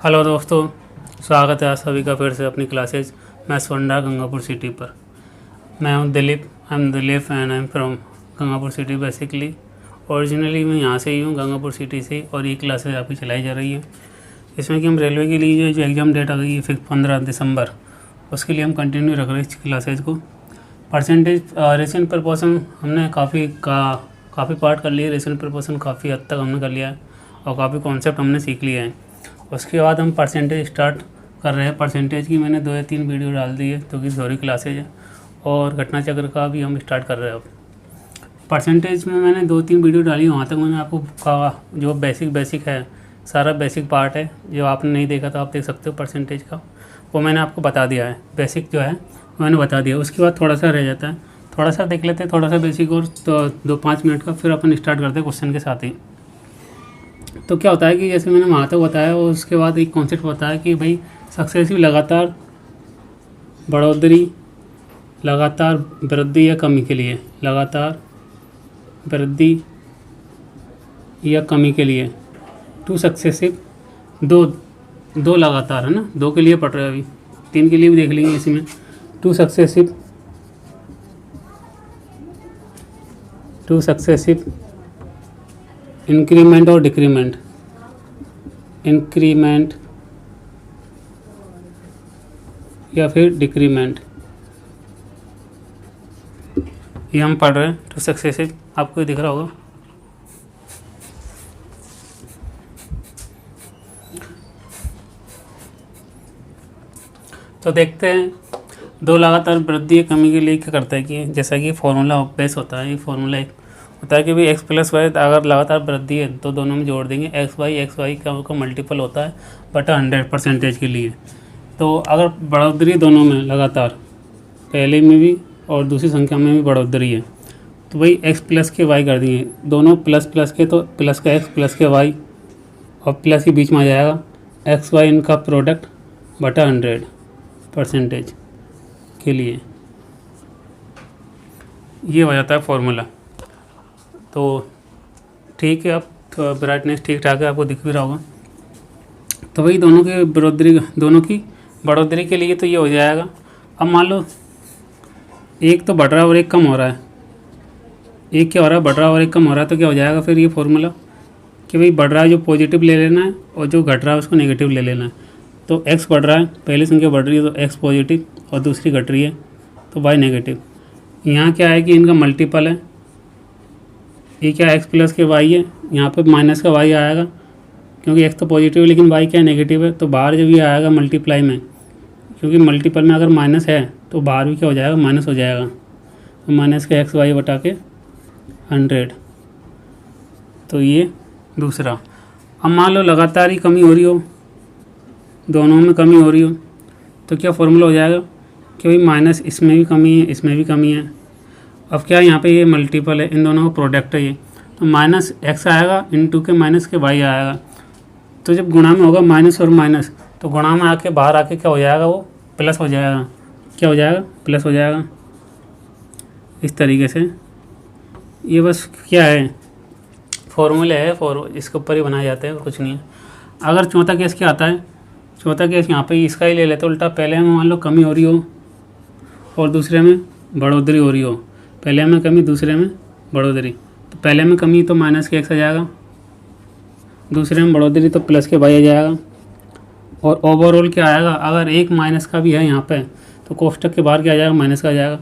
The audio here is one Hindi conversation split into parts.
हेलो दोस्तों, स्वागत है आप सभी का फिर से अपनी क्लासेज मैथ्स वंडा गंगापुर सिटी पर। मैं हूं Dilip, I am Dilip and I am from Gangapur city. Basically originally मैं यहाँ से ही हूँ, गंगापुर सिटी से, और ये क्लासेज आपकी चलाई जा रही है। इसमें कि हम रेलवे के लिए जो एग्ज़ाम डेट आ गई है फिर 15 दिसंबर, उसके लिए हम कंटिन्यू रख रहे हैं इस क्लासेज को। परसेंटेज रेशन प्रपोर्शन हमने काफ़ी पार्ट कर लिए। रेशन प्रपोर्शन काफ़ी हद तक हमने कर लिया है और काफ़ी कॉन्सेप्ट हमने सीख लिए हैं। उसके बाद हम परसेंटेज स्टार्ट कर रहे हैं। परसेंटेज की मैंने 2 या 3 वीडियो डाल दी है, तो कि थोड़ी क्लासेज है, और घटना चक्र का भी हम स्टार्ट कर रहे हैं अब। परसेंटेज में मैंने 2-3 वीडियो डाली, वहाँ तक मैंने आपको कहा जो बेसिक है, सारा बेसिक पार्ट है। जो आपने नहीं देखा तो आप देख सकते हो परसेंटेज का, वो मैंने आपको बता दिया है। बेसिक जो है मैंने बता दिया। उसके बाद थोड़ा सा रह जाता है, थोड़ा सा देख लेते हैं, थोड़ा सा बेसिक, और तो 2-5 मिनट का, फिर अपन स्टार्ट करते हैं क्वेश्चन के साथ ही। तो क्या होता है कि जैसे मैंने वहाँ तक बताया, और उसके बाद एक कॉन्सेप्ट बताया कि भाई सक्सेसिव लगातार बढ़ोतरी, लगातार वृद्धि या कमी के लिए, लगातार वृद्धि या कमी के लिए, 2 सक्सेसिव, दो लगातार है ना, 2 के लिए पढ़ रहे हैं अभी, 3 के लिए भी देख लेंगे इसी में। 2 सक्सेसिव इंक्रीमेंट और डिक्रीमेंट, इंक्रीमेंट या फिर डिक्रीमेंट, ये हम पढ़ रहे हैं। 2 सक्सेसिव, आपको ये दिख रहा होगा। तो देखते हैं 2 लगातार वृद्धि या कमी के लिए क्या करता है कि जैसा कि फॉर्मूला बेस होता है, ये फॉर्मूला एक होता है कि भाई x + y अगर लगातार वृद्धि है तो दोनों में जोड़ देंगे। x y का मल्टीपल होता है बटा 100 परसेंटेज के लिए। तो अगर बढ़ोतरी दोनों में लगातार, पहले में भी और दूसरी संख्या में भी बढ़ोतरी है, तो भाई x + के y कर दिए, दोनों प्लस के, तो प्लस का x प्लस के y, और प्लस के बीच में आ जाएगा x y, इनका प्रोडक्ट बटा 100 परसेंटेज के लिए। ये हो जाता है फॉर्मूला। तो ठीक है, अब तो ब्राइटनेस ठीक ठाक है, आपको दिख भी रहा होगा। तो भाई दोनों की बढ़ोतरी के लिए तो ये हो जाएगा। अब मान लो एक तो बढ़ रहा है और एक कम हो रहा है, एक क्या हो रहा है, बढ़ रहा है और एक कम हो रहा है, तो क्या हो जाएगा फिर ये फॉर्मूला कि भाई बढ़ रहा है जो पॉजिटिव ले लेना है, और जो घट रहा है उसको नेगेटिव ले लेना है। तो x बढ़ रहा है, पहली संख्या बढ़ रही है तो x पॉजिटिव, और दूसरी घट रही है तो y नेगेटिव। यहाँ क्या है कि इनका मल्टीपल है, ये क्या x + के y है, यहाँ पे माइनस का y आएगा, क्योंकि x तो पॉजिटिव है लेकिन y क्या नेगेटिव है। तो बाहर जब ये आएगा मल्टीप्लाई में, क्योंकि मल्टीपल में अगर माइनस है तो बाहर भी क्या हो जाएगा, माइनस हो जाएगा। तो माइनस का x y बटा के 100। तो ये दूसरा। अब मान लो लगातार ही कमी हो रही हो, दोनों में कमी हो रही हो, तो क्या फॉर्मूला हो जाएगा कि भाई माइनस इसमें भी कमी है, इसमें भी कमी है। अब क्या यहाँ पे ये मल्टीपल है, इन दोनों का प्रोडक्ट है ये, तो माइनस x आएगा इंटू के माइनस के y आएगा। तो जब गुणा में होगा माइनस और माइनस, तो गुणा में आके बाहर आके क्या हो जाएगा, वो प्लस हो जाएगा। क्या हो जाएगा, प्लस हो जाएगा। इस तरीके से ये बस क्या है, फॉर्मूले है, इसके ऊपर ही बनाए जाते हैं और कुछ नहीं है। अगर चौथा केस क्या आता है, चौथा केस यहाँ पे इसका ही ले लेते उल्टा। पहले में मान लो कमी हो रही हो और दूसरे में बढ़ोतरी हो रही हो, पहले में कमी दूसरे में बढ़ोतरी, तो पहले में कमी तो माइनस के x आ जाएगा, दूसरे में बढ़ोतरी तो प्लस के y आ जाएगा। और ओवरऑल क्या आएगा, अगर एक माइनस का भी है यहाँ पे, तो कोष्टक के बाहर क्या आ जाएगा, माइनस का आ जाएगा।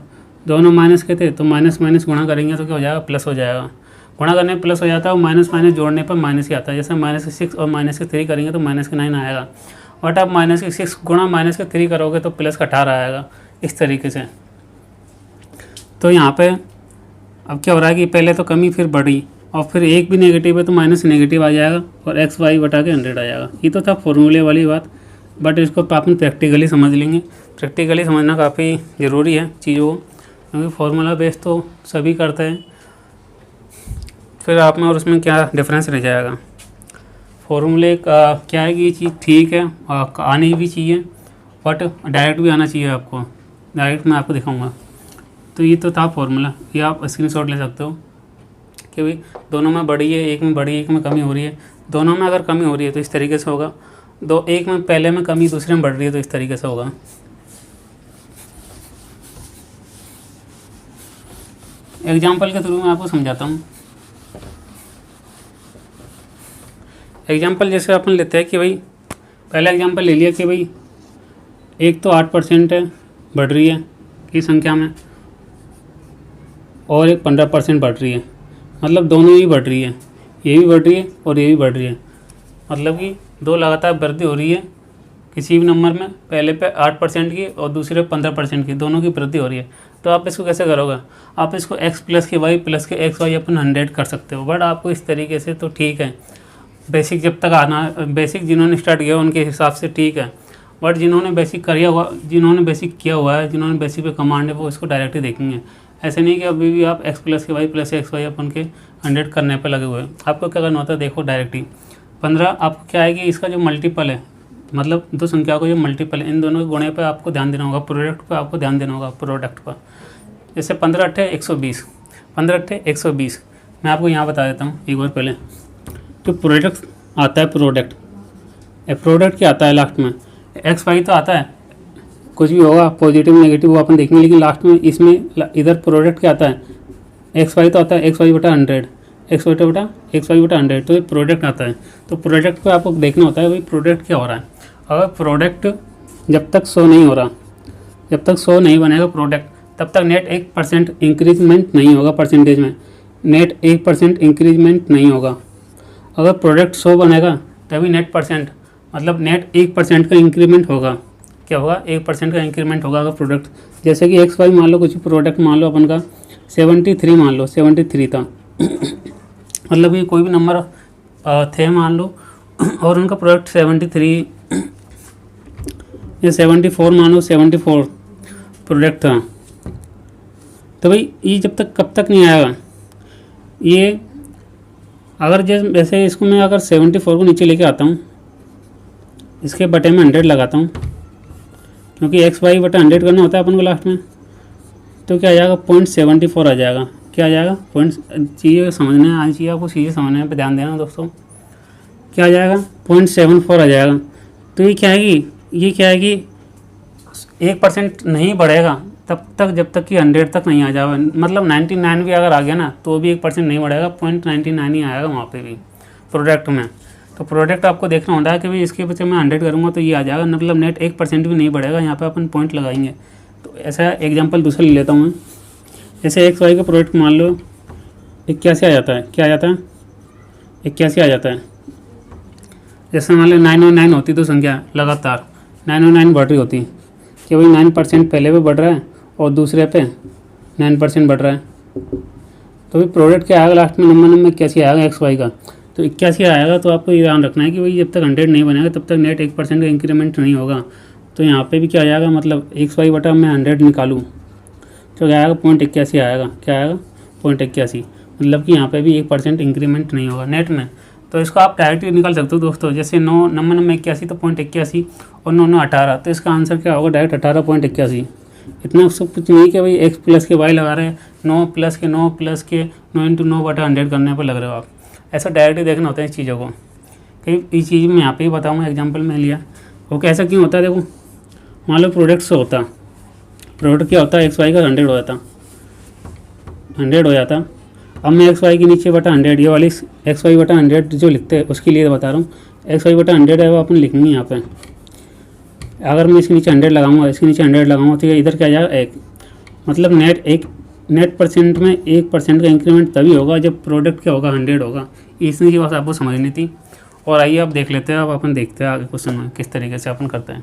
दोनों माइनस के थे तो माइनस माइनस गुणा करेंगे तो क्या हो जाएगा, प्लस हो जाएगा। गुणा करने में प्लस हो जाता है, और माइनस माइनस जोड़ने पर माइनस ही आता है। जैसे -6 और -3 करेंगे तो -9 आएगा, बट आप -6 गुणा -3 करोगे तो प्लस का 18 आएगा, इस तरीके से। तो यहाँ पे अब क्या हो रहा है कि पहले तो कमी फिर बढ़ी, और फिर एक भी नेगेटिव है तो माइनस नेगेटिव आ जाएगा, और x y बटा के 100 आ जाएगा। ये तो था फॉर्मूले वाली बात, बट इसको अपन प्रैक्टिकली समझ लेंगे। प्रैक्टिकली समझना काफ़ी ज़रूरी है चीज़ों को, क्योंकि फॉर्मूला बेस तो सभी करते हैं, फिर आप में और उसमें क्या डिफरेंस रह जाएगा। फॉर्मूले का क्या है कि ये चीज़ ठीक है, आनी भी चाहिए, बट डायरेक्ट भी आना चाहिए आपको। डायरेक्ट मैं आपको दिखाऊंगा। तो ये तो था फॉर्मूला, ये आप स्क्रीनशॉट ले सकते हो कि भाई दोनों में बढ़ी है, एक में बढ़ी है, एक में कमी हो रही है। दोनों में अगर कमी हो रही है तो इस तरीके से होगा, दो एक में पहले में कमी दूसरे में बढ़ रही है, तो इस तरीके से होगा। एग्जाम्पल के थ्रू मैं आपको समझाता हूँ। एग्जाम्पल जैसे अपन लेते हैं कि भाई पहला एग्जाम्पल ले लिया कि भाई एक तो 8% है बढ़ रही है की संख्या में, और एक 15% बढ़ रही है, मतलब दोनों ही बढ़ रही है, ये भी बढ़ रही है और ये भी बढ़ रही है, मतलब कि दो लगातार वृद्धि हो रही है किसी भी नंबर में, पहले पे 8% की और दूसरे 15% की, दोनों की वृद्धि हो रही है। तो आप इसको कैसे करोगे? आप इसको x प्लस के वाई प्लस के एक्स वाई अपन 100 कर सकते हो, बट आपको इस तरीके से तो ठीक है, बेसिक जब तक आना, बेसिक जिन्होंने स्टार्ट किया उनके हिसाब से ठीक है, बट जिन्होंने बेसिक किया हुआ है, जिन्होंने बेसिक पे कमांड है, वो इसको डायरेक्ट ही देखेंगे। ऐसे नहीं कि अभी भी आप x प्लस के वाई प्लस एक्स वाई अपन के 100 करने पे लगे हुए हैं। आपको क्या करना होता है, देखो डायरेक्ट ही 15 आपको क्या है कि इसका जो मल्टीपल है, मतलब दो संख्या को जो मल्टीपल है, इन दोनों के गुणे पे आपको ध्यान देना होगा, प्रोडक्ट पे आपको ध्यान देना होगा, प्रोडक्ट पर। जैसे 15 अट्ठे 120, 15 अट्ठे 120। मैं आपको यहाँ बता देता हूँ एक बार पहले, जो प्रोडक्ट आता है, प्रोडक्ट क्या आता है लास्ट में, एक्स वाई तो आता है, कुछ भी होगा पॉजिटिव नेगेटिव वो अपन देखेंगे, लेकिन लास्ट में इसमें इधर प्रोडक्ट क्या आता है, एक्स वाई तो आता है, एक्स वाई बटा 100, एक्स वाई बटा 100, तो ये प्रोडक्ट आता है। तो प्रोडक्ट पे आपको देखना होता है भाई प्रोडक्ट क्या हो रहा है। अगर प्रोडक्ट जब तक शो नहीं हो रहा, जब तक शो नहीं बनेगा प्रोडक्ट, तब तक नेट 1% इंक्रीजमेंट नहीं होगा, परसेंटेज में नेट 1% इंक्रीजमेंट नहीं होगा। अगर प्रोडक्ट शो बनेगा तभी नेट परसेंट, मतलब नेट 1% का इंक्रीमेंट होगा। क्या होगा? 1% का इंक्रीमेंट होगा अगर प्रोडक्ट, जैसे कि एक्स वाई मान लो, कुछ प्रोडक्ट मान लो अपन का 73 मान लो, 73 था मतलब ये कोई भी नंबर थे मान लो, और उनका प्रोडक्ट 73 या 74 मान लो, 74 प्रोडक्ट था, तो भाई ये जब तक कब तक नहीं आएगा, ये अगर जैसे इसको मैं अगर 74 को नीचे लेके आता हूँ, इसके बटे में 100 लगाता हूँ, क्योंकि एक्स वाई बटा 100 करना होता है अपन को लास्ट में, तो क्या आ जाएगा 0.74 आ जाएगा। क्या आ जाएगा? पॉइंट चीज़ें समझने आनी चाहिए आपको, चीज़ें समझने पे ध्यान देना दोस्तों। क्या आ जाएगा? 0.74 आ जाएगा। तो ये क्या है कि 1% नहीं बढ़ेगा तब तक जब तक कि 100 तक नहीं आ जाएगा, मतलब 99 भी अगर आ गया ना तो भी 1% नहीं बढ़ेगा, 0.99 ही आएगा वहाँ पे भी प्रोडक्ट में। तो प्रोडक्ट आपको देखना होता है कि भाई इसके पीछे मैं 100 करूँगा तो ये आ जाएगा, मतलब नेट 1% भी नहीं बढ़ेगा, यहाँ पे अपन पॉइंट लगाएंगे। तो ऐसा एग्जांपल दूसरा ले लेता हूँ मैं, जैसे एक्स वाई का प्रोडक्ट मान लो 81 आ जाता है। क्या आ जाता है? 81 आ जाता है। जैसे मान लो 909 होती तो संख्या लगातार 909 बढ़ रही होती कि भाई 9% पहले पे बढ़ रहा है और दूसरे पे 9% बढ़ रहा है, तो भाई प्रोडक्ट क्या आएगा लास्ट में, नंबर 81 आएगा एक्स वाई का। तो 81 आएगा, तो आपको ये ध्यान रखना है कि भाई जब तक 100 नहीं बनेगा तब तक नेट 1% का इंक्रीमेंट नहीं होगा। तो यहाँ पे भी क्या आ जाएगा, मतलब एक्स वाई बटा मैं 100 निकालूँ तो क्या आएगा 0.81 आएगा। क्या आएगा? 0.81, मतलब कि यहाँ पे भी 1% इंक्रीमेंट नहीं होगा नेट में। तो इसको आप डायरेक्ट निकाल सकते हो दोस्तों, जैसे 9 नंबर 81 तो 0.81 और 9 9 18, तो इसका आंसर क्या होगा? डायरेक्ट 18.81। इतना सब कुछ नहीं कि भाई एक्स प्लस के वाई लगा रहे हैं, 9 प्लस के 9 प्लस के 9 × 9 बटा 100 करने पर लग रहे हो आप। ऐसा डायरेक्ट ही देखना होता है इस चीज़ों को। कई इस चीज़ में यहाँ पे ही बताऊँगा, एग्जाम्पल में लिया वो कैसा क्यों होता है। देखो मान लो प्रोडक्ट से होता, प्रोडक्ट क्या होता है, एक्स वाई का 100 हो जाता, 100 हो जाता। अब मैं एक्स वाई के नीचे बटा 100, ये वाली एक्स वाई बटा 100 जो लिखते हैं उसके लिए बता रहा हूँ, एक्स वाई बटा 100 है वो अपन लिखेंगे यहाँ पे। अगर मैं इसके नीचे 100 लगाऊंगा, इसके नीचे 100 लगाऊंगा, तो इधर क्या आ जाएगा 1, मतलब नेट परसेंट में 1% का इंक्रीमेंट तभी होगा जब प्रोडक्ट क्या होगा 100 होगा। इतनी की बात आपको समझनी थी। और आइए आप देख लेते हैं, अब अपन देखते हैं आगे क्वेश्चन में किस तरीके से अपन करते हैं।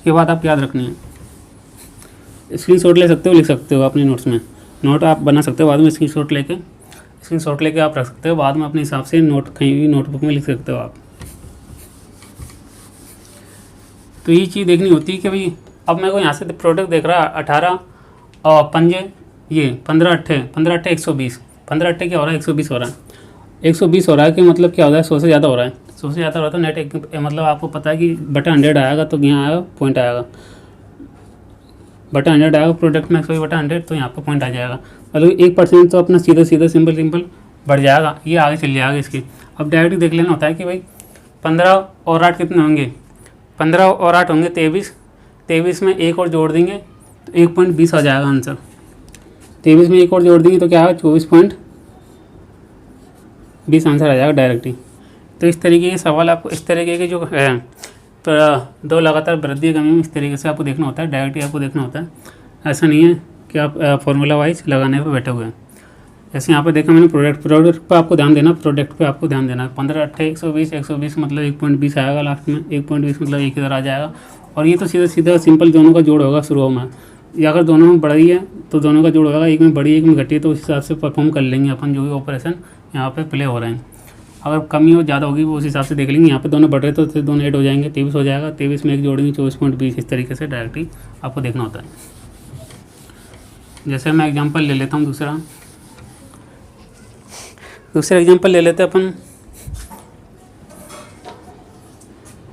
ये बात आप याद रखनी है। स्क्रीनशॉट ले सकते हो, लिख सकते हो अपने नोट्स में, नोट आप बना सकते हो बाद में, स्क्रीनशॉट लेके आप रख सकते हो, बाद में अपने हिसाब से नोट कहीं भी नोटबुक में लिख सकते हो आप। तो ये चीज़ देखनी होती है कि भाई अब मेरे को यहाँ से प्रोडक्ट देख रहा है 18 और पंजे, ये 15 अट्ठे 120, 15 अट्ठे क्या हो रहा है 120 हो रहा है, 120 हो रहा है कि मतलब क्या हो रहा है 100 से ज़्यादा हो रहा है, 100 से ज़्यादा हो रहा है तो नेट एक, मतलब आपको पता है कि बटा 100 आएगा तो यहाँ आएगा पॉइंट आएगा, बटा 100 आएगा प्रोडक्ट में 100 बटा 100 तो यहाँ पर पॉइंट आ जाएगा। मतलब 1% तो अपना सीधा सिंपल बढ़ जाएगा, ये आगे चल जाएगा इसकी। अब डायरेक्ट देख लेना होता है कि भाई 15 और 8 कितने होंगे, 15 और 8 होंगे 23, 23 में एक और जोड़ देंगे तो 1.20 आ जाएगा आंसर। 23 में एक और जोड़ देंगे तो क्या आएगा 24.20 आंसर आ जाएगा डायरेक्ट ही। तो इस तरीके के सवाल आपको इस तरीके के जो है तो दो लगातार वृद्धि कमी में इस तरीके से आपको देखना होता है, डायरेक्ट ही आपको देखना होता है। ऐसा नहीं है कि आप फॉर्मूला वाइज लगाने पे बैठे हुए हैं। जैसे यहाँ पे देखा मैंने प्रोडक्ट पे आपको ध्यान देना, प्रोडक्ट पे आपको ध्यान देना। 15 8 120, 120 मतलब 1.20 आएगा लास्ट में, 1.20 मतलब एक इधर आ जाएगा। और ये तो सीधा सीधा सिंपल दोनों का जोड़ होगा शुरू में। या अगर दोनों में बढ़ी है तो दोनों का जोड़ होगा, एक में बढ़ी एक में घटी है, तो उस हिसाब से परफॉर्म कर लेंगे अपन जो भी ऑपरेशन यहाँ पे प्ले हो रहे हैं। अगर कमी हो ज़्यादा होगी वो उस हिसाब से देख लेंगे। यहाँ पे दोनों बढ़ रहे तो दोनों ऐड हो जाएंगे, 23 हो जाएगा, 23 में एक जोड़ेंगे 24.20। इस तरीके से डायरेक्ट ही आपको देखना होता है। जैसे मैं एग्जांपल ले लेता हूँ दूसरा एग्जांपल ले लेते हैं अपन।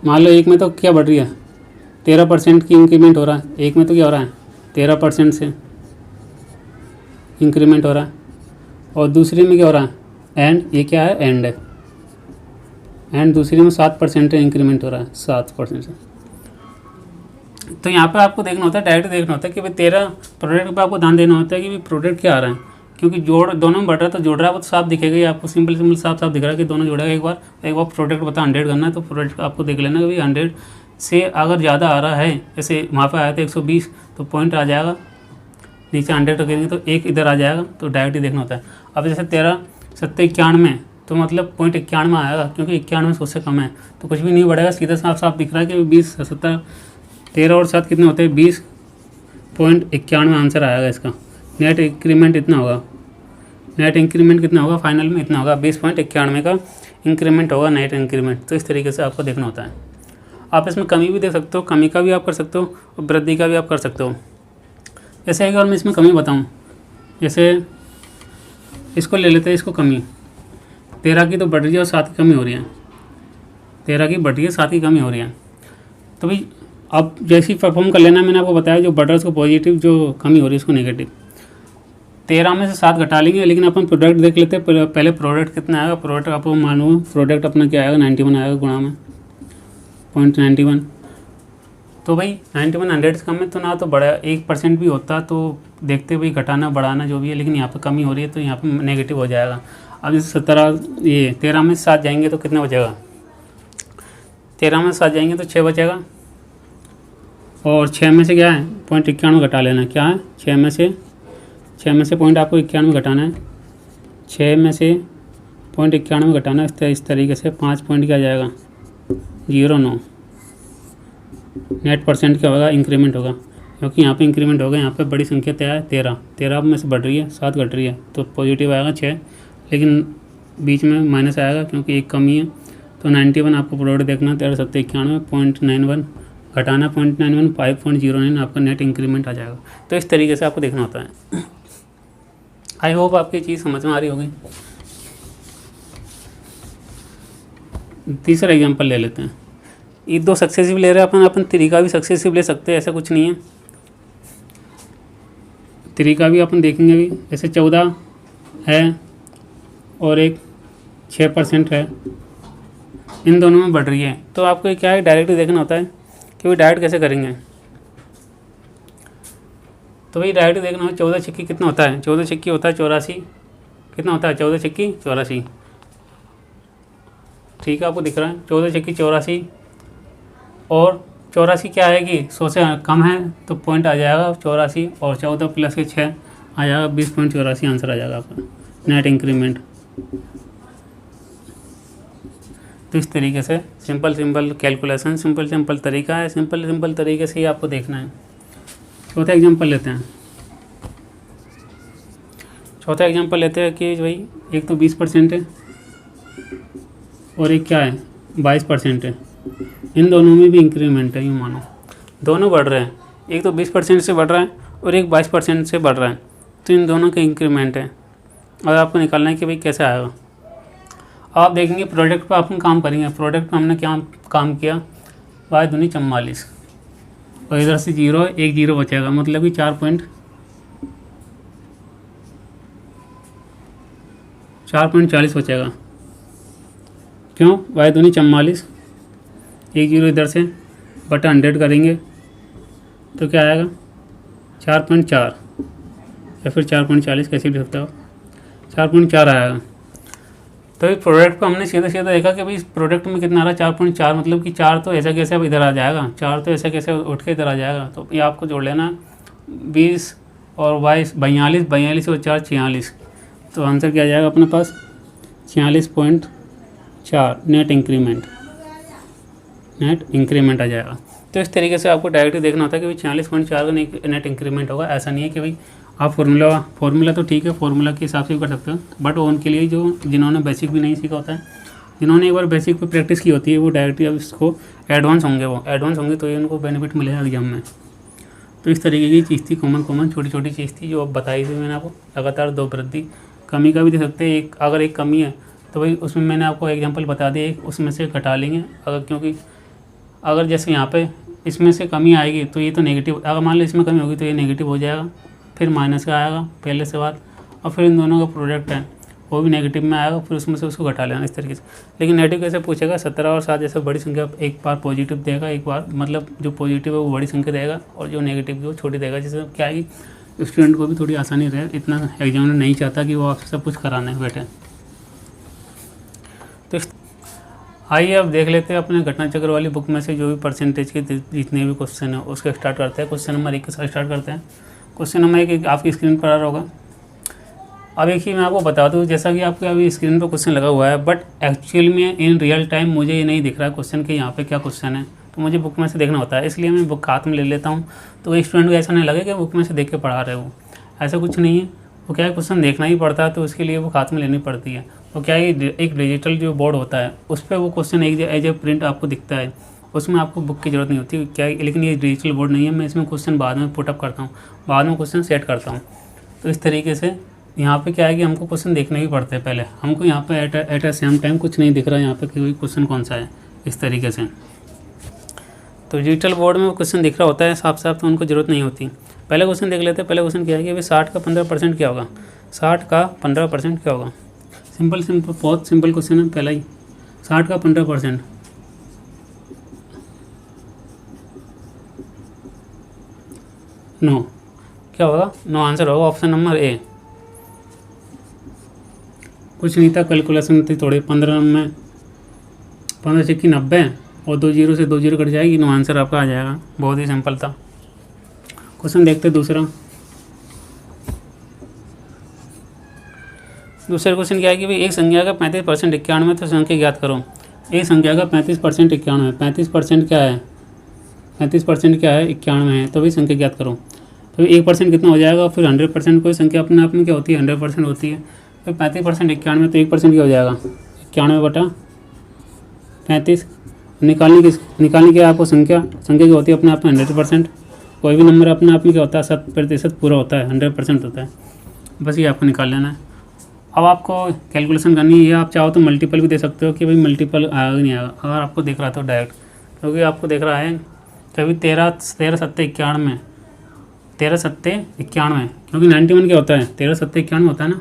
मान लो एक में तो क्या बढ़ रही है 13% की इंक्रीमेंट हो रहा है, एक में तो क्या हो रहा है 13% से इंक्रीमेंट हो रहा है, और दूसरी में क्या हो रहा है एंड, ये क्या है एंड है, एंड दूसरी में 7% इंक्रीमेंट हो रहा है 7% से। तो यहाँ पर आपको देखना होता है, डायरेक्ट देखना होता है कि भाई 13 प्रोडक्ट पर आपको ध्यान देना होता है कि भाई प्रोडक्ट क्या आ रहा है, क्योंकि जोड़ दोनों में बढ़ रहा है तो जोड़ रहा है वो तो साफ दिखेगा ही आपको, सिंपल साफ दिख रहा है कि दोनों जोड़ेगा। एक बार प्रोडक्ट बता 100 करना है तो प्रोडक्ट आपको देख लेना कि भाई 100 से अगर ज़्यादा आ रहा है, जैसे वहाँ पर आया था 120 तो पॉइंट आ जाएगा नीचे 100 रखेंगे तो एक इधर आ जाएगा, तो डायरेक्ट ही देखना होता है। अब जैसे 13 7 91 तो मतलब पॉइंट 91 आएगा, क्योंकि 91 से उससे कम है तो कुछ भी नहीं बढ़ेगा, सीधा साफ दिख रहा है कि 20 17 13 और 7 कितने होते हैं 20.91 आंसर आएगा इसका। नेट इंक्रीमेंट इतना होगा, नेट इंक्रीमेंट कितना होगा फाइनल में इतना होगा, 20.91 का इंक्रीमेंट होगा नेट इंक्रीमेंट। तो इस तरीके से आपको देखना होता है। आप इसमें कमी भी देख सकते हो, कमी का भी आप कर सकते हो और वृद्धि का भी आप कर सकते हो। जैसे एक बार मैं इसमें कमी बताऊँ, जैसे इसको ले लेते हैं, इसको कमी 13 की तो बढ़ रही है और 7 की कमी हो रही है, 13 की बढ़ रही है 7 की कमी हो रही है। तो भाई अब जैसे ही परफॉर्म कर लेना, मैंने आपको बताया जो बढ़ रहा है उसको पॉजिटिव, जो कमी हो रही है उसको नेगेटिव। 13 में से 7 घटा लेंगे, लेकिन अपन प्रोडक्ट देख लेते हैं पहले। प्रोडक्ट कितना आएगा, प्रोडक्ट आपको मालूम प्रोडक्ट अपना क्या आएगा 91 आएगा गुणा में 0.91। तो भाई 91 100 से कम है तो ना तो बड़ा 1% भी होता तो देखते भाई घटाना बढ़ाना जो भी है, लेकिन यहाँ पे कमी हो रही है तो यहाँ पे नेगेटिव हो जाएगा। अब जैसे 13 में 7 जाएंगे तो कितना बचेगा, 13 में 7 जाएंगे तो 6 बचेगा, और 6 में से क्या है 0.91 घटा लेना है। क्या है 6 में से पॉइंट आपको 91 घटाना है, 6 में से 0.91 घटाना है। इस तरीके से 5 पॉइंट क्या जाएगा 0.9 नेट परसेंट क्या होगा इंक्रीमेंट होगा, क्योंकि यहाँ पे इंक्रीमेंट होगा। यहाँ पे बड़ी संख्या तय है 13 में से बढ़ रही है 7 घट रही है तो पॉजिटिव आएगा 6, लेकिन बीच में माइनस आएगा क्योंकि एक कमी है। तो 91 आपको प्रोडक्ट देखना 13 7 91 0.91 घटाना 0.91 5.09 आपका नेट इंक्रीमेंट आ जाएगा। तो इस तरीके से आपको देखना होता है। आई होप आपकी चीज़ समझ में आ रही होगी। तीसरा एग्जांपल ले लेते हैं। ये 2 सक्सेसिव ले रहे हैं अपन तरीका भी सक्सेसिव ले सकते हैं, ऐसा कुछ नहीं है। तरीका भी अपन देखेंगे अभी। जैसे 14 है और एक 6% है, इन दोनों में बढ़ रही है तो आपको क्या है डायरेक्ट देखना होता है कि भाई डायरेक्ट कैसे करेंगे। तो भाई डायरेक्ट देखना है 14 छक्की कितना होता है, 14 छक्की होता है 84। कितना होता है 14 छक्की 84, ठीक है आपको दिख रहा है 14 छक्की 84। और 84 क्या आएगी 100 से कम है तो पॉइंट आ जाएगा 84, और 14 प्लस के 6 आ जाएगा 20.84 आंसर आ जाएगा आपका नेट इंक्रीमेंट। तो इस तरीके से सिंपल कैलकुलेशन, सिंपल तरीका है, सिंपल तरीके से ही आपको देखना है। चौथा एग्जांपल लेते हैं। चौथा एग्जांपल लेते हैं कि भाई एक तो 20% है और एक क्या है 22% है। इन दोनों में भी इंक्रीमेंट है, यूँ मानो दोनों बढ़ रहे हैं। एक तो 20% से बढ़ रहा है और एक 22% से बढ़ रहा है, तो इन दोनों का इंक्रीमेंट है। और आपको निकालना है कि भाई कैसे आएगा। आप देखेंगे प्रोडक्ट पर अपन काम करेंगे। प्रोडक्ट पर हमने क्या काम किया 5 दूनी 44, और इधर से 0 एक 0 बचेगा, मतलब कि 4.40 बचेगा। क्यों? वाई दूनी 44, 1 जीरो इधर से बटा 100 करेंगे तो क्या आएगा 4.4 या फिर 4.40 कैसे भी सकते हो, 4.4 आएगा। तो इस प्रोडक्ट को हमने सीधा सीधा देखा कि भाई इस प्रोडक्ट में कितना आ रहा है 4.4, मतलब कि 4 तो ऐसा कैसे अब इधर आ जाएगा, 4 तो ऐसा कैसे उठ के इधर आ जाएगा। तो ये आपको जोड़ लेना 20 और 22 42, 42 और 4 46, तो आंसर क्या आ जाएगा अपने पास 46.4 नेट इंक्रीमेंट आ जाएगा। तो इस तरीके से आपको डायरेक्टली देखना होता है कि भाई 46.4 का नेट इंक्रीमेंट होगा। ऐसा नहीं है कि भाई आप फार्मूला तो ठीक है, फार्मूला के हिसाब से भी कर सकते हो, बट उनके लिए जो जिन्होंने बेसिक भी नहीं सीखा होता है, जिन्होंने एक बार बेसिक पे प्रैक्टिस की होती है, वो डायरेक्टली अब इसको एडवांस होंगे तो ये उनको बेनिफिट मिलेगा एग्जाम में। तो इस तरीके की चीज़ थी, कॉमन छोटी छोटी चीज़ थी जो अब बताई थी मैंने आपको। लगातार 2 वृद्धि, कमी का भी दे सकते हैं, अगर एक कमी है तो भाई उसमें मैंने आपको एग्जाम्पल बता दिया, एक उसमें से घटा लेंगे क्योंकि अगर जैसे यहाँ पे इसमें से कमी आएगी तो ये तो नेगेटिव, अगर मान लो इसमें कमी होगी तो ये नेगेटिव हो जाएगा, फिर माइनस का आएगा पहले से बाद, और फिर इन दोनों का प्रोडक्ट है वो भी नेगेटिव में आएगा, फिर उसमें से उसको घटा लेना इस तरीके से। लेकिन नेगेटिव कैसे पूछेगा, 17 और 7 जैसे बड़ी संख्या एक बार पॉजिटिव देगा, एक बार मतलब जो पॉजिटिव है वो बड़ी संख्या देगा और जो नेगेटिव है वो छोटी देगा, जिससे क्या है कि स्टूडेंट को भी थोड़ी आसानी रहे। इतना एग्जामिनर नहीं चाहता कि वो आपसे सब कुछ कराने बैठे। तो आइए अब देख लेते हैं अपने घटना चक्र वाली बुक में से जो भी परसेंटेज के जितने भी क्वेश्चन है उसके स्टार्ट करते हैं। क्वेश्चन नंबर 1 के साथ स्टार्ट करते हैं। क्वेश्चन नंबर 1 आपकी स्क्रीन पर आ रहा होगा। अब एक ही मैं आपको बता दूं, जैसा कि आपके अभी स्क्रीन पर क्वेश्चन लगा हुआ है, बट एक्चुअल में इन रियल टाइम मुझे ये नहीं दिख रहा है क्वेश्चन कि यहाँ पे क्या क्वेश्चन है, तो मुझे बुक में से देखना होता है, इसलिए मैं बुक हाथ में ले लेता हूँ। तो एक स्टूडेंट को ऐसा नहीं लगे कि बुक में से देख के पढ़ा रहे हो, ऐसा कुछ नहीं है। वो क्या है, क्वेश्चन देखना ही पड़ता है, तो उसके लिए बुक हाथ में लेनी पड़ती है। वो क्या है, एक डिजिटल जो बोर्ड होता है उस पर वो क्वेश्चन एज ए प्रिंट आपको दिखता है, उसमें आपको बुक की ज़रूरत नहीं होती क्या है। लेकिन ये डिजिटल बोर्ड नहीं है, मैं इसमें क्वेश्चन बाद में पुटअप करता हूँ, बाद में क्वेश्चन सेट करता हूँ। तो इस तरीके से यहाँ पे क्या है कि हमको क्वेश्चन देखने ही पड़ते हैं पहले, हमको यहाँ पे एट अ सेम टाइम कुछ नहीं दिख रहा है यहाँ पे कि कोई क्वेश्चन कौन सा है इस तरीके से। तो डिजिटल बोर्ड में वो क्वेश्चन दिख रहा होता है साफ साफ, तो उनको ज़रूरत नहीं होती। पहले क्वेश्चन देख लेते हैं। पहले क्वेश्चन क्या है कि भाई 60 का 15% क्या होगा, 60 का 15% क्या होगा। सिंपल बहुत सिंपल क्वेश्चन है पहला ही। 60 का 15% 9 क्या होगा, 9 आंसर होगा ऑप्शन नंबर ए। कुछ नहीं था, कैलकुलेशन थी थोड़ी। 15 में 15 सिक्की 90 और 2 जीरो से 2 जीरो कट जाएगी, 9 आंसर आपका आ जाएगा। बहुत ही सिंपल था। क्वेश्चन देखते दूसरा क्वेश्चन क्या है कि भाई एक संख्या का 35% 91 तो संख्या ज्ञात करो। एक संख्या का 35% 91, 35% क्या है, 35% क्या है 91 है, तो भाई संख्या ज्ञात करो। तो 1% कितना हो जाएगा, फिर 100% कोई संख्या अपने आप में क्या होती है 100% होती है। तो 35% 91 तो 1% क्या हो जाएगा 91 बटा 35। निकालने की आपको संख्या क्या होती है अपने आप में 100%। कोई भी नंबर अपने आप में क्या होता है 100% पूरा होता है, 100% होता है। बस ये आपको निकाल लेना है। अब आपको कैलकुलेशन करनी है, या आप चाहो तो मल्टीपल भी दे सकते हो कि भाई मल्टीपल आएगा नहीं आएगा, अगर आपको देख रहा तो डायरेक्ट, क्योंकि आपको देख रहा है कभी 13 7 91, 13 7 91, क्योंकि 91 क्या होता है 13 7 91 होता है ना।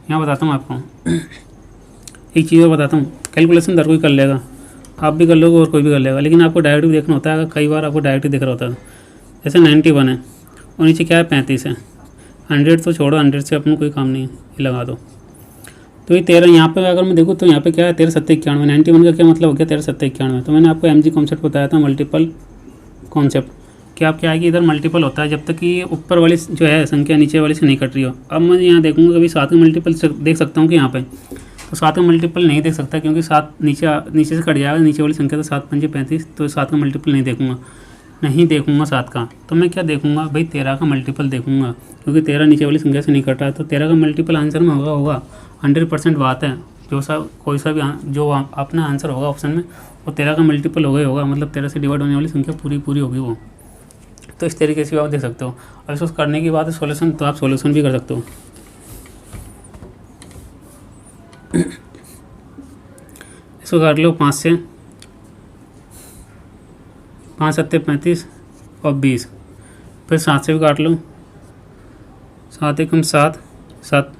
यहाँ बताता हूँ आपको एक चीज़ और बताता हूँ, कैलकुलेशन हर कोई कर लेगा, आप भी कर लोगे और कोई भी कर लेगा, लेकिन आपको डायरेक्ट भी देखना होता है। अगर कई बार आपको डायरेक्ट ही दिख रहा होता है, जैसे 91 है और नीचे क्या है 35 है, 100 तो छोड़ो, 100 से अपना कोई काम नहीं है, ये लगा दो। तो ये 13 यहाँ पे अगर मैं देखूँ तो यहाँ पे क्या है 13 7 91, 91 का क्या मतलब हो गया 13 7 91। तो मैंने आपको MG कॉन्सेप्ट बताया था, मल्टीपल कॉन्सेप्ट। क्या आप क्या है कि इधर मल्टीपल होता है जब तक कि ऊपर वाली जो है संख्या नीचे वाली से नहीं कट रही हो। अब मैं यहाँ देखूँगा कभी 7 का मल्टीपल देख सकता हूँ कि यहाँ पे, तो 7 का मल्टीपल नहीं देख सकता, क्योंकि 7 नीचे से कट जाएगा, नीचे वाली संख्या तो 7 5 35, तो 7 का मल्टीपल नहीं देखूँगा 7 का। तो मैं क्या देखूँगा भाई 13 का मल्टीपल देखूँगा, क्योंकि 13 नीचे वाली संख्या से नहीं कट रहा है, तो 13 का मल्टीपल आंसर में होगा 100% बात है। कोई सा भी जो अपना आंसर होगा ऑप्शन में वो 13 का मल्टीपल होगा, मतलब 13 से डिवाइड होने वाली संख्या पूरी होगी वो। तो इस तरीके से आप देख सकते हो। और इसको करने की बात है सोल्यूशन, तो आप सोल्यूशन भी कर सकते हो। इसको कर लो 5 से 5 7 35 और 20, फिर 7 से भी काट लो, 7 1 7 7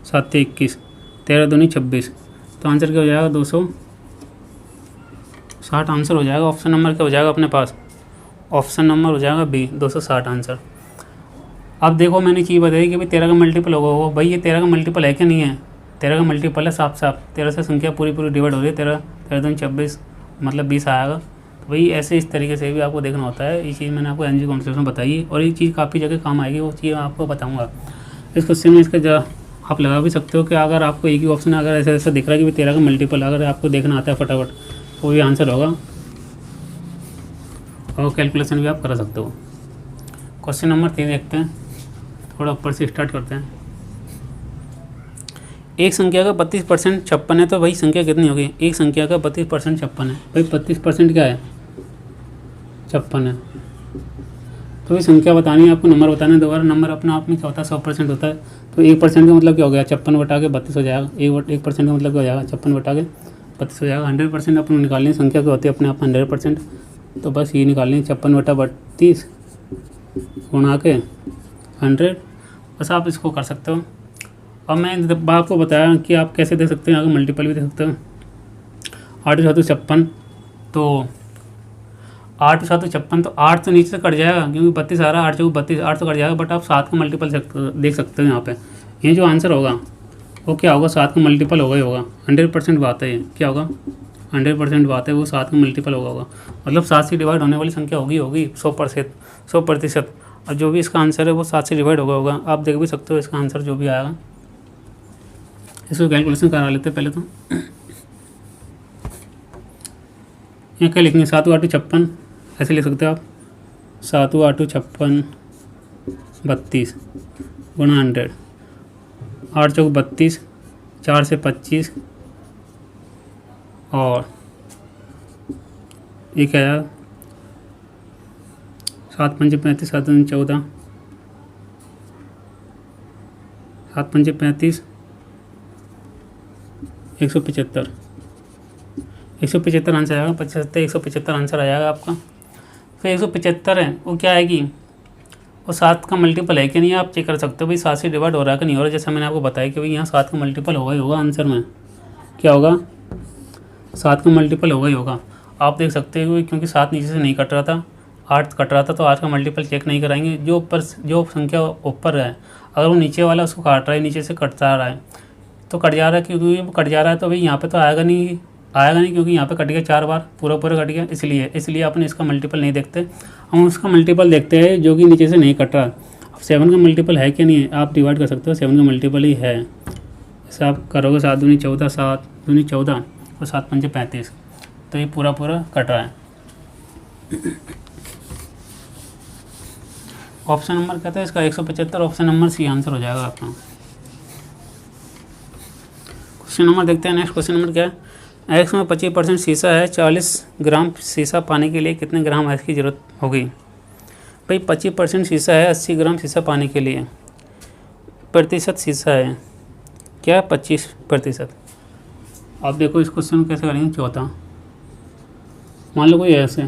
7 से 21, 13 दूनी 26, तो आंसर क्या हो जाएगा 260 आंसर हो जाएगा। ऑप्शन नंबर क्या हो जाएगा अपने पास, ऑप्शन नंबर हो जाएगा बी 260 आंसर। अब देखो मैंने चीज़ बताई कि भाई 13 का मल्टीपल होगा, वो भाई ये 13 का मल्टीपल है क्या, नहीं है, 13 का मल्टीपल है साफ साफ, 13 से संख्या पूरी पूरी डिवाइड हो रही है, 13 दूनी 26 मतलब 20 आएगा। तो भाई ऐसे इस तरीके से भी आपको देखना होता है। ये चीज़ मैंने आपको एनजी कॉन्सेप्ट में बताई है और ये चीज़ काफ़ी जगह काम आएगी, वो चीज़ मैं आपको बताऊँगा। इस क्वेश्चन में इसका जवाब आप लगा भी सकते हो कि अगर आपको एक ही ऑप्शन अगर ऐसा ऐसा दिख रहा है कि 13 का मल्टीपल अगर आपको देखना आता है फटाफट तो ये आंसर होगा और कैलकुलेशन भी आप कर सकते हो। क्वेश्चन नंबर 3 देखते हैं, थोड़ा ऊपर से स्टार्ट करते हैं। एक संख्या का 32% 56 है, तो भाई संख्या कितनी होगी, एक संख्या का 32% 56 है, भाई 32% क्या है 56 है, तो भाई संख्या बतानी है आपको, नंबर बताना है। दोबारा नंबर अपने आप में क्या होता है 100% होता है, तो 1% का मतलब क्या हो गया 56 बटा के 32 हो जाएगा, 1% का मतलब क्या हो जाएगा 56 बटा के 32 हो जाएगा। 100% अपन निकालनी है, संख्या क्या होती है अपने आप में 100%, तो बस ये निकालनी है 56 बटा 32 गुणा के 100, बस आप इसको कर सकते हो। अब मैं आपको बताया कि आप कैसे दे सकते हैं, आगे मल्टीपल भी दे सकते हो। 8 7 56, तो 8 7 56, तो 8 तो नीचे से कट जाएगा क्योंकि 32 आ रहा है, 8 चौक 32, 8 तो कट जाएगा, बट आप 7 का मल्टीपल देख सकते हो यहाँ पे। ये जो आंसर होगा वो क्या होगा, 7 का मल्टीपल होगा ही होगा। 100% बात है, ये क्या होगा 100% बात है, वो 7 का मल्टीपल होगा, मतलब 7 से डिवाइड होने वाली संख्या होगी 100%, और जो भी इसका आंसर है वो 7 से डिवाइड होगा। आप देख भी सकते हो इसका आंसर जो भी आएगा। इसको कैलकुलेशन करा लेते हैं पहले तो। यहाँ क्या लिखेंगे, 7 8 56 ऐसे लिख सकते हो आप, 7 8 56 32 गुणा 100, 8 चौक 32, 4 से 25 और ये क्या है 7 पंजे 35, 7 दूनी 14, 7 पंजे 35, 175 आंसर आएगा। 75 175 आंसर आ जाएगा आपका। फिर 175 है वो क्या है कि वो 7 का मल्टीपल है कि नहीं, आप चेक कर सकते हो भाई 7 से डिवाइड हो रहा है कि नहीं हो रहा। जैसा मैंने आपको बताया कि भाई यहाँ 7 का मल्टीपल होगा ही होगा, आंसर में क्या होगा 7 का मल्टीपल होगा ही होगा। आप देख सकते हो क्योंकि 7 नीचे से नहीं कट रहा था, 8 कट रहा था, तो 8 का मल्टीपल चेक नहीं कराएंगे। जो संख्या ऊपर है अगर वो नीचे वाला उसको काट रहा है, नीचे से कटता आ रहा है तो कट जा रहा है, क्योंकि वो कट जा रहा है तो भाई यहाँ पे तो आएगा नहीं क्योंकि यहाँ पे कट गया 4 बार, पूरा कट गया, इसलिए अपन इसका मल्टीपल नहीं देखते, हम उसका मल्टीपल देखते हैं जो कि नीचे से नहीं कट रहा। अब 7 का मल्टीपल है क्या नहीं है, आप डिवाइड कर सकते हो, 7 का मल्टीपल ही है। जैसे आप करोगे 7 दूनी 14, 7 दूनी 14 और 7 पंजे 35, तो ये पूरा कट रहा है। ऑप्शन नंबर कहता है इसका 175, ऑप्शन नंबर सी आंसर हो जाएगा आपका। क्वेश्चन नंबर देखते हैं, नेक्स्ट क्वेश्चन नंबर क्या है। एक्स में 25% शीशा है, 40 ग्राम शीशा पाने के लिए कितने ग्राम एक्स की ज़रूरत होगी। भाई 25% शीशा है, 80 ग्राम शीशा पाने के लिए, प्रतिशत शीशा है क्या 25%। आप देखो इस क्वेश्चन को कैसे करेंगे। चौथा मान लो कोई ऐसे,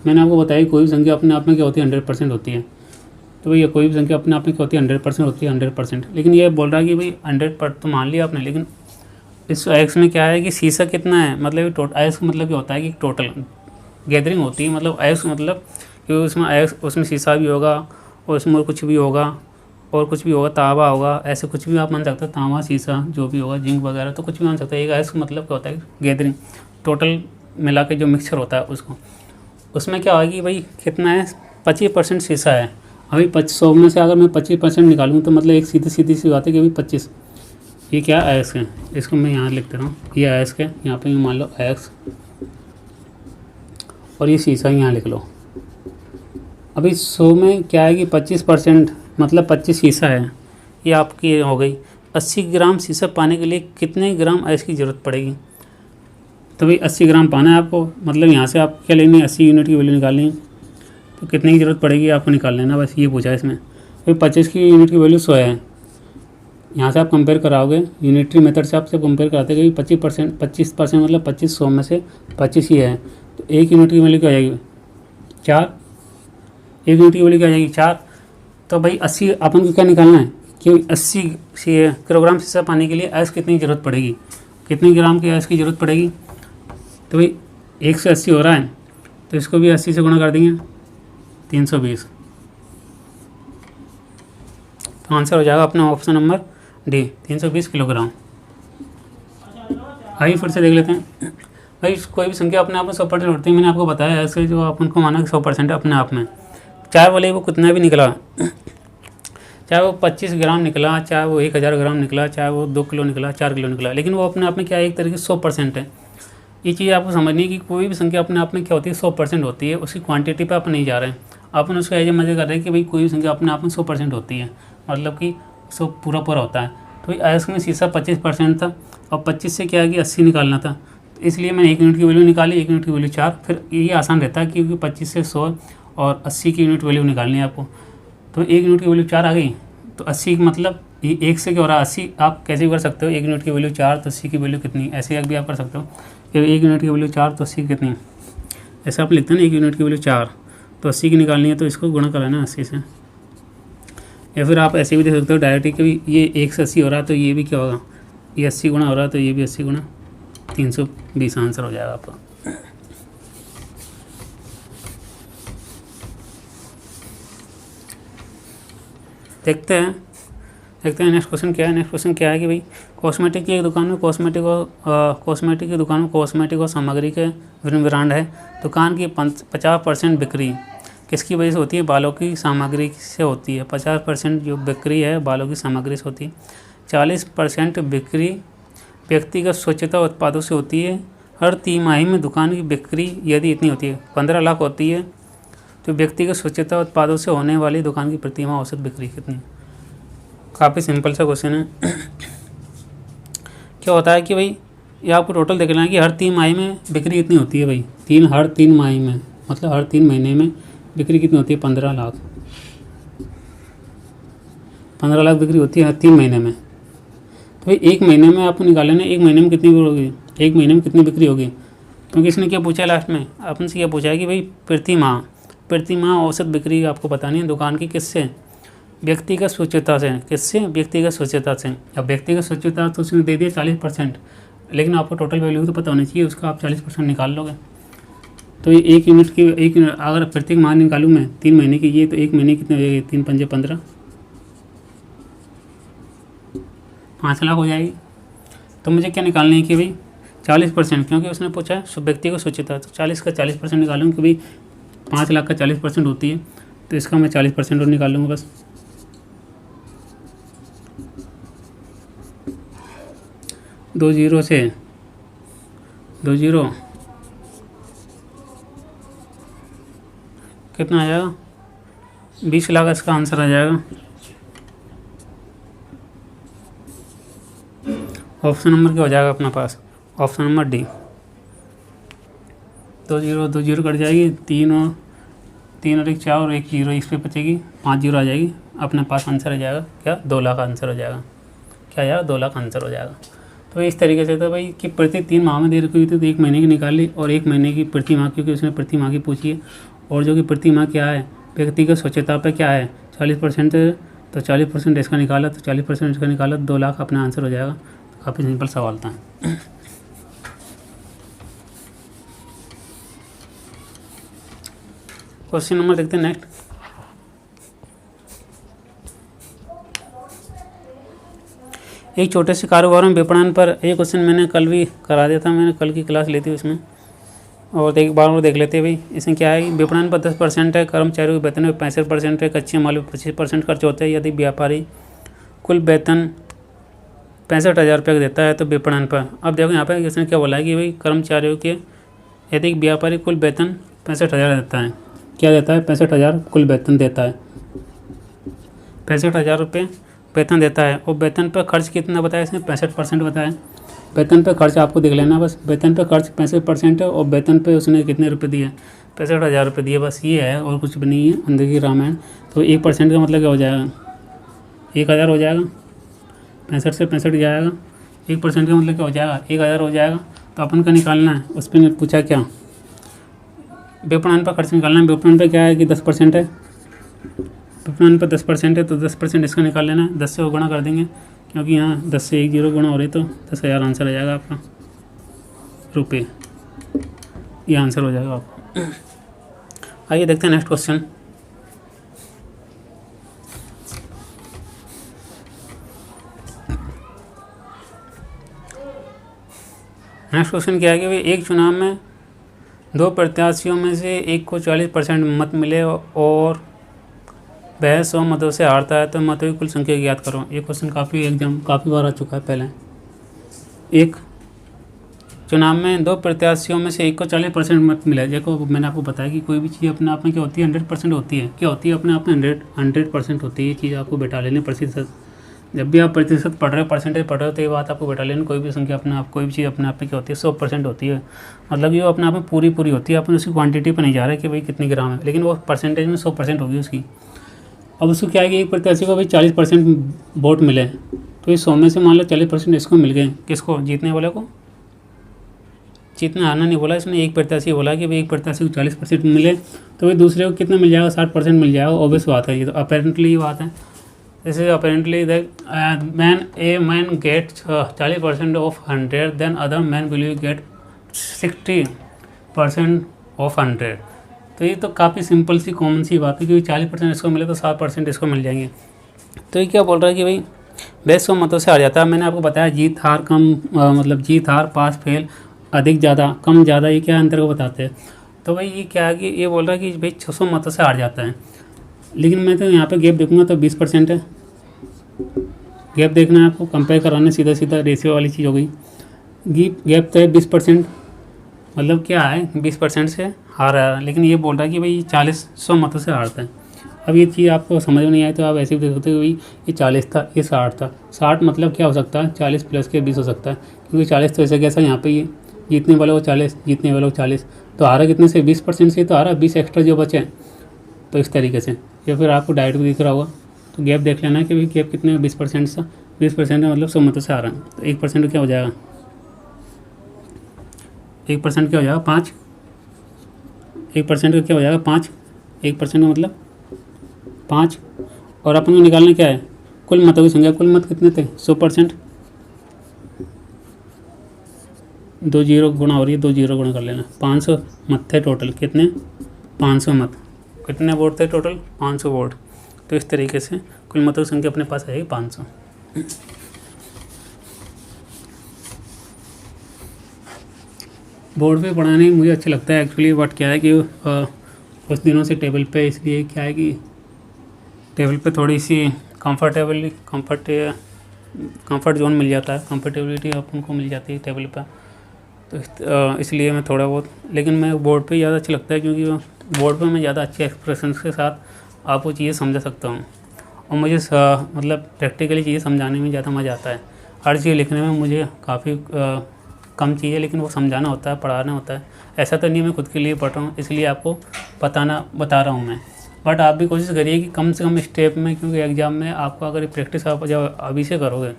मैंने आपको बताया कोई भी संख्या अपने आप में क्या होती है 100% होती है, तो भैया कोई भी संख्या अपने आप में क्या होती है 100% होती है 100%। लेकिन ये बोल रहा है कि भाई 100% तो मान लिया आपने, लेकिन इस एक्स में क्या है कि शीशा कितना है, मतलब टोटल एक्स का मतलब क्या होता है कि टोटल गैदरिंग होती है, मतलब एक्स मतलब कि उसमें शीशा भी होगा और उसमें कुछ भी होगा और कुछ भी होगा, तांबा होगा, ऐसे कुछ भी आप मान सकते हो, तांबा शीशा जो भी होगा, जिंक वगैरह, तो कुछ भी मान सकते हैं। एक एक्स का मतलब क्या होता है गैदरिंग, टोटल मिला के जो मिक्सचर होता है उसको, उसमें क्या होगा कि भाई कितना है 25% शीशा है। अभी 100 में से अगर मैं 25% निकालूँ तो मतलब एक सीधी सी बात है कि भाई 25, ये क्या एक्स है, इसको मैं यहाँ लिख दे रहा हूँ, ये एक्स है, यहाँ पे मान लो एक्स और ये शीशा यहाँ लिख लो। अभी 100 में क्या है कि 25% मतलब 25 शीशा है, ये आपकी हो गई। 80 ग्राम शीशा पाने के लिए कितने ग्राम एक्स की ज़रूरत पड़ेगी। तो भाई 80 ग्राम पाना है आपको, मतलब यहाँ से आप क्या लेनी है 80 यूनिट की वैल्यू निकालनी है, तो कितने की ज़रूरत पड़ेगी आपको निकाल लेना, बस ये पूछा है इसमें। तो 25 की यूनिट की वैल्यू 100 है, यहाँ से आप कंपेयर कराओगे यूनिटरी मेथड से, आपसे कंपेयर कराते हैं कि 25% मतलब 25 100 में से 25 ही है, तो 1 यूनिट की वैल्यू क्या आ जाएगी 4, 1 यूनिट की वैल्यू क्या आ जाएगी 4। तो भाई 80 अपन को क्या निकालना है कि 80 किलोग्राम शीशा पाने के लिए ऐश कितनी ज़रूरत पड़ेगी, कितने ग्राम की ऐश की ज़रूरत पड़ेगी। तो भाई 1 से 80 हो रहा है तो इसको भी 80 से गुणा कर देंगे 320। तो आंसर हो जाएगा अपना ऑप्शन नंबर डी 320 किलोग्राम। आइए फिर से देख लेते हैं। भाई कोई भी संख्या अपने आप में 100% होती है, मैंने आपको बताया ऐसे जो अपन को माना कि 100% अपने आप में, चाहे बोले वो कितना भी निकला, चाहे वो 25 ग्राम निकला, चाहे वो 1000 ग्राम निकला, चाहे वो 2 किलो निकला, 4 किलो निकला, लेकिन वो अपने आप में क्या है, एक तरीके से 100% है। ये चीज़ आपको समझनी है कि कोई भी संख्या अपने आप में क्या होती है, 100% होती है। उसकी क्वांटिटी पे अपन नहीं जा रहे हैं, अपन उसको ऐसे मजे कर रहे हैं कि भाई कोई भी संख्या अपने आप में 100% होती है, मतलब कि 100 पूरा होता है। तो ऐस में शीशा 25% था और 25 से क्या है कि 80 निकालना था, तो इसलिए मैंने 1 यूनिट की वैल्यू निकाली, 1 यूनिट की वैल्यू 4। फिर ये आसान रहता है क्योंकि 25 से 100 और 80 की यूनिट वैल्यू निकालनी है आपको। तो 1 यूनिट की वैल्यू 4 आ गई, तो 80 मतलब ये 1 से क्या हो रहा है 80, आप कैसे भी कर सकते हो। 1 यूनिट की वैल्यू 4 तो 80 की वैल्यू कितनी, ऐसे भी आप कर सकते हो। 1 यूनिट की वैल्यू 4 तो 80 कितनी, ऐसा आप लिखते हैं ना, 1 यूनिट की वैल्यू 4 तो 80 की निकालनी है, तो इसको गुणा कराना 80 से। या फिर आप ऐसे भी देख सकते हो डायरेक्टली कि ये 1 से 80 हो रहा है तो ये भी क्या होगा, ये 80 गुणा हो रहा है तो ये भी 80 गुणा 320 आंसर हो जाएगा आपका। देखते हैं नेक्स्ट क्वेश्चन क्या है। नेक्स्ट क्वेश्चन क्या है कि भाई कॉस्मेटिक की एक दुकान में कॉस्मेटिक और सामग्री के विभिन्न ब्रांड है। दुकान की 50% बिक्री किसकी वजह से होती है, बालों की सामग्री से होती है। 50% जो बिक्री है बालों की सामग्री से होती है। 40% बिक्री व्यक्तिगत स्वच्छता उत्पादों से होती है। हर तिमाही में दुकान की बिक्री यदि इतनी होती है, 15 लाख होती है, तो व्यक्तिगत स्वच्छता उत्पादों से होने वाली दुकान की प्रतिमाह औसत बिक्री कितनी। काफ़ी सिंपल सा क्वेश्चन है। क्या होता है कि भाई ये आपको टोटल देखना है कि हर 3 माही में बिक्री कितनी होती है भाई, हर 3 माही में, मतलब हर 3 महीने में बिक्री कितनी होती है, 15 लाख। 15 लाख बिक्री होती है हर 3 महीने में। तो भाई 1 महीने में आपको निकालना है, 1 महीने में कितनी होगी, 1 महीने में कितनी बिक्री होगी। क्योंकि इसने क्या पूछा है लास्ट में, अपन से क्या पूछा है कि भाई प्रतिमाह औसत बिक्री आपको बतानी है दुकान की, किससे, व्यक्तिगत स्वच्छता से। किससे, व्यक्तिगत स्वच्छता से। अब व्यक्तिगत स्वच्छता तो उसने दे दिया 40%, लेकिन आपको टोटल वैल्यू तो पता होनी चाहिए, उसका आप 40% निकाल लोगे। तो ये 1 यूनिट की अगर प्रत्येक माह निकालूँ मैं 3 महीने की, ये तो 1 महीने कितने हो जाएगी, 3 पंजे 15, 5 लाख हो जाएगी। तो मुझे क्या निकालना है कि भाई 40%, क्योंकि उसने पूछा है व्यक्तिगत स्वच्छता, तो 40 का 40% निकालूँ कि भाई 5 लाख का 40% होती है, तो इसका मैं 40% और निकाल लूँगा बस। दो जीरो से 2 जीरो कितना आ जाएगा, 20 लाख इसका आंसर आ जाएगा। ऑप्शन नंबर क्या हो जाएगा अपना pass, option number D. 2 zero cut जाएगी, 3 और 1 4 और 1 जीरो इस पर बचेगी, 5 जीरो आ जाएगी, अपने पास आंसर आ जाएगा क्या, 2 लाख आंसर हो जाएगा। क्या आएगा, 2 लाख आंसर हो जाएगा। तो इस तरीके से था भाई कि प्रति 3 माह में दे रखी हुई थी, तो 1 महीने की निकाल ली, और 1 महीने की प्रति माह, क्योंकि उसने प्रति माह की पूछी है, और जो कि प्रति माह क्या है, व्यक्तिगत स्वच्छता पे क्या है 40%, तो 40% इसका निकाला, तो 40% इसका निकाला, 2 लाख अपना आंसर हो जाएगा। तो काफ़ी सिंपल सवाल था। क्वेश्चन नंबर देखते हैं नेक्स्ट। एक छोटे से कारोबार में विपणन पर, एक क्वेश्चन मैंने कल भी करा दिया था, मैंने कल की क्लास ली थी उसमें, और एक बार और देख लेते हैं भाई। इसमें क्या है कि विपणन पर 10% है, कर्मचारियों के वेतन में 65% है, कच्चे माल में 25% खर्च होता है। यदि व्यापारी कुल वेतन 65,000 रुपये का देता है तो विपणन पर, अब देखो यहाँ पर इसने क्या बोला है कि भाई कर्मचारियों के, यदि व्यापारी कुल वेतन 65,000 देता है, क्या देता है, 65,000 कुल वेतन देता है, 65,000 रुपये वेतन देता है, और वेतन पर खर्च कितना बताया इसने, 65% बताया। वेतन पे खर्च आपको देख लेना बस, वेतन पे खर्च 65% है, और वेतन पे उसने कितने रुपए दिए, 65,000 रुपये दिए, बस ये है और कुछ भी नहीं है अंदर की रामायण। तो 1% का मतलब क्या हो जाएगा, 1,000 हो जाएगा, 65 से 65 जाएगा, 1% का मतलब क्या हो जाएगा, 1,000 हो जाएगा। तो अपन का निकालना है, उस पर पूछा क्या, विपणन पर खर्च निकालना है। विपणन पर क्या है कि 10% है, 55 पर 10% है तो 10% इसका निकाल लेना है, 10 से वो गुणा कर देंगे क्योंकि यहाँ 10 से 1 जीरो गुणा हो रही तो 10,000 आंसर आ जाएगा आपका रुपये, ये आंसर हो जाएगा आपका। आइए देखते हैं नेक्स्ट क्वेश्चन। नेक्स्ट क्वेश्चन क्या है कि भाई एक चुनाव में 2 प्रत्याशियों में से एक को 40% मत मिले और वह 100 मतों से हारता है तो मतों की कुल संख्या ज्ञात करो। ये क्वेश्चन काफ़ी बार आ चुका है पहले। एक चुनाव में 2 प्रत्याशियों में से एक को 40% मत मिले। देखो मैंने आपको बताया कि कोई भी चीज़ अपने आप में क्या होती है 100% होती है, क्या होती है अपने आप में 100% होती है। ये चीज़ आपको बैठा लेनी प्रतिशत, जब भी आप प्रतिशत पढ़ रहे हो परसेंटेज पढ़ रहे हो तो ये बात आपको बैठा लेनी। कोई भी संख्या अपने आप, कोई भी चीज़ अपने आप में क्या होती है 100% होती है, मतलब ये अपने आप में पूरी होती है। अपन उसकी क्वांटिटी पर नहीं जा रहे कि भाई कितनी ग्राम है, लेकिन वो परसेंटेज में 100% होगी उसकी। अब उसको क्या है कि एक प्रत्याशी को भाई 40% वोट मिले तो इस 100 में से मान लो 40% इसको मिल गए। किसको? जीतने वाले को। जीतना हारना नहीं बोला इसने, एक प्रत्याशी बोला कि भाई एक प्रत्याशी को 40% मिले तो भाई दूसरे को कितना मिल जाएगा 60% मिल जाएगा। ऑब्वियस बात है, ये तो अपेरेंटली ये बात है। जैसे apparently man get 40% of 100 then other man will get 60% of 100। तो ये तो काफ़ी सिंपल सी कॉमन सी बात है कि 40% इसको मिले तो 60% इसको मिल जाएंगे। तो ये क्या बोल रहा है कि भाई 100 मतों से हार जाता है। मैंने आपको बताया जीत हार कम, मतलब जीत हार पास फेल अधिक ज़्यादा कम ज़्यादा, ये क्या अंतर को बताते हैं। तो भाई ये क्या है कि ये बोल रहा है कि भाई 600 मतों से हार जाता है, लेकिन मैं तो यहाँ पे गैप देखूंगा तो 20% है। गैप देखना है आपको, कंपेयर कराना, सीधा रेशियो वाली चीज़ हो गई। गैप तो है 20%, मतलब क्या है 20% से हार रहा है, लेकिन ये बोल रहा है कि भाई 100 मतों से हारता है। अब ये चीज़ आपको समझ में नहीं आई तो आप ऐसे भी देख सकते हो भाई ये 40 था ये 60 था। 60 मतलब क्या हो सकता है 40 प्लस के 20 हो सकता है, क्योंकि 40 तो ऐसे कैसा यहाँ पे ये जीतने वाले को 40 जीतने वाले को 40 तो हारा कितने से 20% से तो हारा 20 एक्स्ट्रा जो बचे। तो इस तरीके से या फिर आपको डायरेक्ट भी दिख रहा होगा तो गैप देख लेना कि भाई गैप कितने 20% सा 20% मतलब 100 मतों से आ रहा है। तो 1% क्या हो जाएगा 1% क्या हो जाएगा 5। 1% का क्या हो जाएगा 5। 1% का मतलब 5। और अपन को निकालना क्या है कुल मतों की संख्या। कुल मत कितने थे 100%। 2 जीरो गुणा हो रही है, 2 जीरो गुणा कर लेना। 500 मत थे टोटल, कितने 500 मत। कितने वोट थे टोटल 500 वोट। तो इस तरीके से कुल मतों की संख्या अपने पास आएगी 500। बोर्ड पे पढ़ाने मुझे अच्छा लगता है एक्चुअली, बट क्या है कि कुछ दिनों से टेबल पे, इसलिए क्या है कि टेबल पे थोड़ी सी कंफर्ट जोन मिल जाता है, कंफर्टेबिलिटी अपन को मिल जाती है टेबल पे। तो इसलिए मैं थोड़ा बहुत, लेकिन मैं बोर्ड पे ज़्यादा अच्छा लगता है क्योंकि बोर्ड पे मैं ज़्यादा अच्छे एक्सप्रेशन के साथ आपको चीज़ें समझा सकता हूँ और मुझे मतलब प्रैक्टिकली चीज़ें समझाने में ज़्यादा मज़ा आता है। हर चीज़ लिखने में मुझे काफ़ी कम चीज़ है, लेकिन वो समझाना होता है, पढ़ाना होता है। ऐसा तो नहीं मैं खुद के लिए पढ़ रहा हूँ इसलिए आपको बता रहा हूँ मैं। बट आप भी कोशिश करिए कि कम से कम स्टेप में, क्योंकि एग्ज़ाम में आपको अगर प्रैक्टिस आप जब अभी से करोगे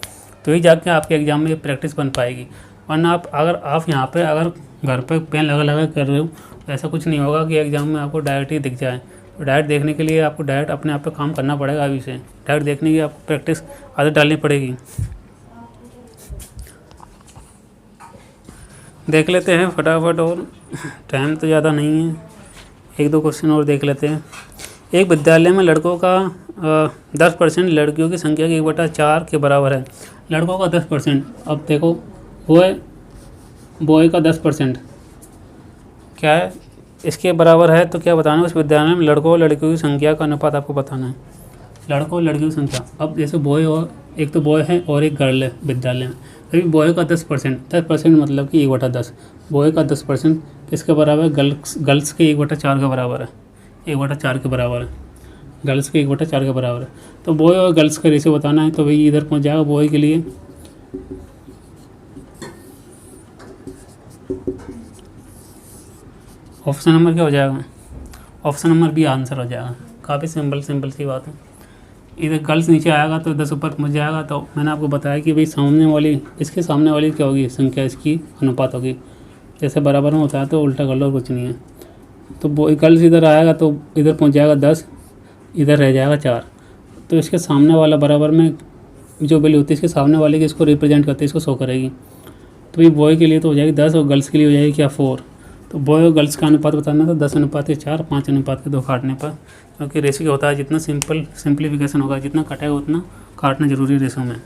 तो ही जाके आपके एग्ज़ाम में प्रैक्टिस बन पाएगी। वरना आप यहाँ पे अगर घर पे पेन लगा कर रहे हो तो ऐसा कुछ नहीं होगा कि एग्ज़ाम में आपको डायरेक्ट ही दिख जाए। तो डायरेक्ट देखने के लिए आपको डायरेक्ट अपने आप पे काम करना पड़ेगा। अभी से डायरेक्ट देखने की आपको प्रैक्टिस आदत डालनी पड़ेगी। देख लेते हैं फटाफट, और टाइम तो ज़्यादा नहीं है, 1-2 क्वेश्चन और देख लेते हैं। एक विद्यालय में लड़कों का 10%, लड़कियों की संख्या की 1/4 के बराबर है। लड़कों का 10%, अब देखो बॉय का 10% क्या है इसके बराबर है, तो क्या बताना है उस विद्यालय में लड़कों और लड़कियों की संख्या का अनुपात आपको बताना है। लड़कों और लड़कियों की संख्या, अब जैसे बॉय और एक तो बॉय है और एक गर्ल है विद्यालय में, अभी बॉय का 10% मतलब कि 1/10। बॉय का 10% किसके बराबर है गर्ल्स के 1/4 के बराबर है। 1/4 के बराबर है, गर्ल्स के 1/4 के बराबर है। तो बॉय और गर्ल्स का रेशियो बताना है, तो भाई इधर पहुंच जाएगा बॉय के लिए ऑप्शन नंबर क्या हो जाएगा, ऑप्शन नंबर बी आंसर हो जाएगा। काफ़ी सिंपल सी बात है। इधर गर्ल्स नीचे आएगा तो 10 ऊपर पहुँच जाएगा। तो मैंने आपको बताया कि भाई इसके सामने वाली क्या होगी संख्या, इसकी अनुपात होगी। जैसे बराबर में होता है तो उल्टा कर लो और कुछ नहीं है। तो गर्ल्स इधर आएगा तो इधर पहुँच जाएगा 10, इधर रह जाएगा 4। तो इसके सामने वाला बराबर में जो वैल्यू होती है इसके सामने वाले की इसको रिप्रेजेंट करते हैं, इसको शो करेगी। तो ये बॉय के लिए तो हो जाएगी 10 और गर्ल्स के लिए हो जाएगी क्या 4। तो बॉय और गर्ल्स का अनुपात बताना था 10:4, 5:2 काटने पर, क्योंकि रेशियो होता है जितना सिंप्लीफिकेशन होगा, जितना कटेगा उतना काटना जरूरी है रेशो में।